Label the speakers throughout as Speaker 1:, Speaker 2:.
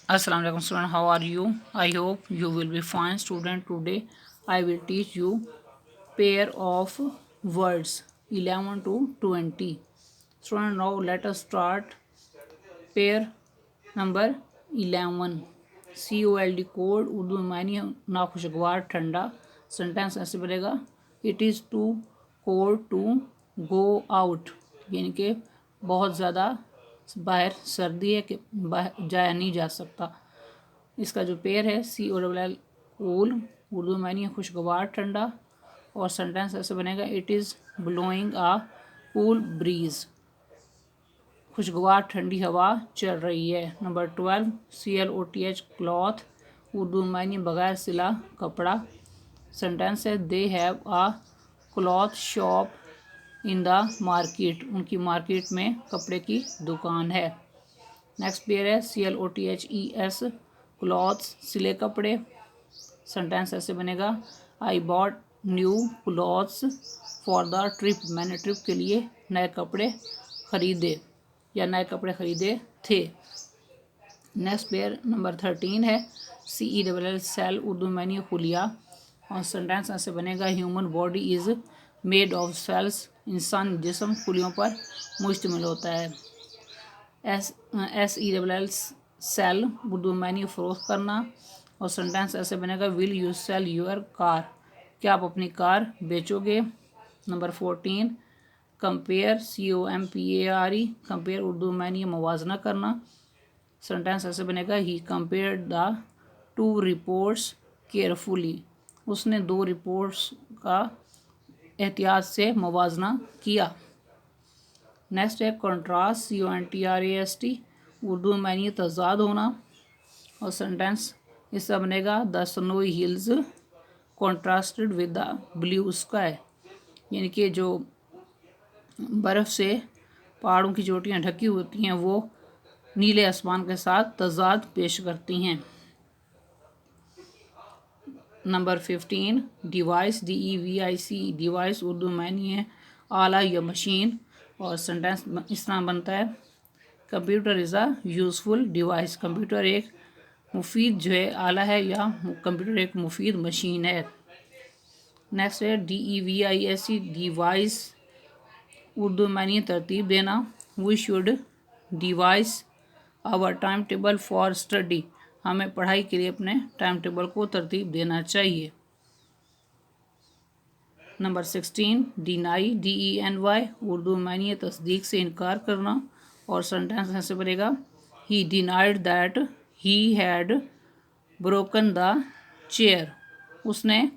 Speaker 1: Assalamu alaikum student, how are you? I hope you will be fine student. Today I will teach you pair of words 11 to 20. Student, now let us start pair number 11. COLD cold, Urdu में मायने नाखुशगवार ठंडा. Sentence ऐसे बनेगा, it is too cold to go out, यानी कि बहुत ज़्यादा बाहर सर्दी है कि बाहर जाया नहीं जा सकता. इसका जो पेयर है COLL कूल, उर्दू में मायने खुशगवार ठंडा, और सेंटेंस ऐसे बनेगा, it is blowing a cool breeze, खुशगवार ठंडी हवा चल रही है. नंबर 12 CLOTH क्लॉथ, उर्दू में मायने बगैर सिला कपड़ा. सेंटेंस है, they have a cloth shop in the market, उनकी मार्केट में कपड़े की दुकान है. नेक्स्ट पेयर है CLOTHES क्लॉथ्स, सिले कपड़े. सेंटेंस ऐसे बनेगा, I bought new clothes for the trip, मैंने ट्रिप के लिए नए कपड़े खरीदे या नए कपड़े खरीदे थे. नेक्स्ट पेयर नंबर 13 है CELL सेल, उर्दू में मायने खुलिया, और सेंटेंस ऐसे बनेगा, human body is made of cells, इंसान जिस्म खुलियों पर मुश्तमिल होता है. SELL सेल, उर्दू में मायने फ़रोख्त करना, और सेंटेंस ऐसे बनेगा, will you sell your car, क्या आप अपनी कार बेचोगे. Number 14 compare, COMPARE compare, Urdu में मायने मुवाजना करना. सेंटेंस ऐसे बनेगा, he compare the two reports carefully, उसने दो रिपोर्ट्स का एहतियात से मुवाजना किया. नेक्स्ट है कॉन्ट्रास्ट, CONTRAST, उर्दू में मायने तजाद होना, और सेंटेंस इसका बनेगा, the snowy hills contrasted with the blue sky, यानी कि जो बर्फ़ से पहाड़ों की चोटियाँ ढकी होती हैं वो नीले आसमान के साथ तजाद पेश करती हैं. Number 15 device, DEVICE device, Urdu में मायने है आला या मशीन, और सेंटेंस इस तरह बनता है, computer is a useful device, computer एक मुफीद जो है आला है, या कंप्यूटर एक मुफीद मशीन है. नेक्स्ट है DEVICE डिवाइस, उर्दू में मायने तरतीब देना. We should devise our time table for study, हमें पढ़ाई के लिए अपने टाइम टेबल को तरतीब देना चाहिए. नंबर 16 डिनाई, DENY, उर्दू में मायने तस्दीक से इनकार करना, और सेंटेंस ऐसे बनेगा, ही denied that he had broken the chair, उसने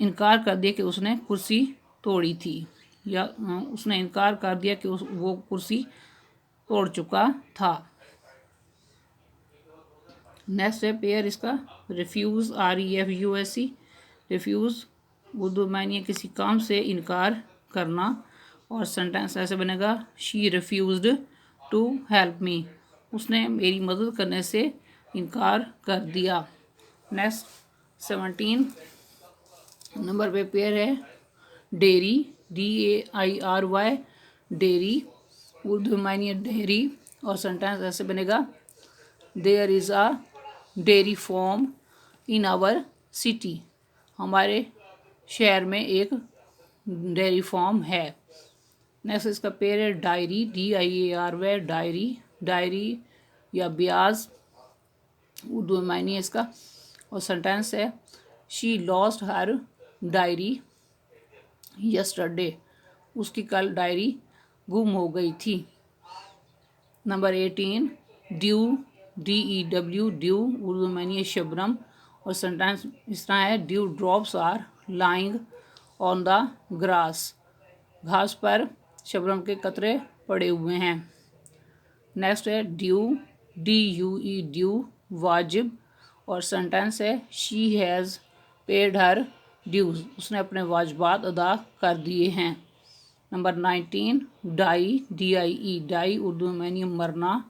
Speaker 1: इनकार कर दिया कि उसने कुर्सी तोड़ी थी, या उसने इनकार कर दिया कि वो कुर्सी तोड़ चुका था. नेक्स्ट है पेयर इसका रिफ्यूज़, REFUSE रिफ्यूज़, उर्दू मायने किसी काम से इनकार करना, और सेंटेंस ऐसे बनेगा, she refused to help me, उसने मेरी मदद करने से इनकार कर दिया. नेक्स्ट 17 नंबर पे पेयर है डेयरी, DAIRY डेयरी, उर्दू मायने डेयरी, और सेंटेंस ऐसे बनेगा, there is a dairy farm in our city, हमारे शहर में एक डेयरी फार्म है. नेक्स्ट इसका पेयर है डायरी, DIARY डायरी, डायरी या ब्याज, उर्दू में मायने इसका, और सेंटेंस है, she lost her diary yesterday, उसकी कल डायरी गुम हो गई थी. Number 18 dew, DEW dew, Urdu में मायने शबनम, और सेंटेंस इस तरह है, dew drops are lying on the grass, घास पर शबनम के कतरे पड़े हुए हैं. नेक्स्ट है ड्यू, DUE ड्यू, वाजिब, और सेंटेंस है, she has paid her dues, उसने अपने वाजिबात अदा कर दिए हैं. Number 19 die, DIE die, Urdu में मायने मरना,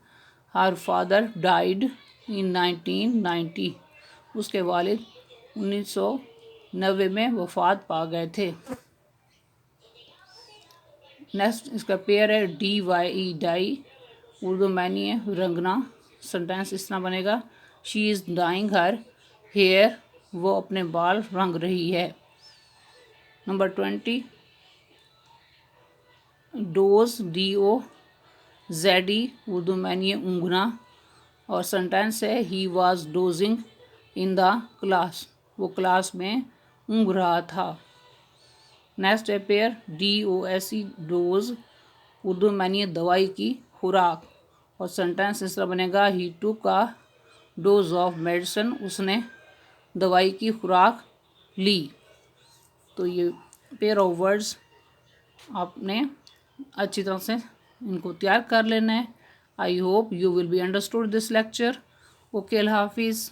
Speaker 1: हर फादर डाइड इन 1990, उसके वालिद 1990 में वफात पा गए थे. नेक्स्ट इसका पेयर है DYE डाई, उर्दू मायने है रंगना, سینٹینس اس طرح بنے گا شی از ڈائنگ ہر ہیئر، وہ اپنے بال رنگ رہی ہے۔ نمبر 20 ڈوز DOZE اردو میں یہ اونگنا، اور سینٹینس ہے he was dosing in the class, وہ کلاس میں اونگ رہا تھا۔ نیکسٹ ہے پیئر DOSE ڈوز اردو میں یہ دوائی کی خوراک، اور سینٹینس اس طرح بنے گا ہی ٹوک اے ڈوز آف میڈیسن، اس نے دوائی کی خوراک لی۔ تو یہ پیئر آف ورڈز آپ نے اچھی طرح سے ان کو تیار کر لینا ہے۔ I hope you will be understood this lecture. Okay, اللہ حافظ۔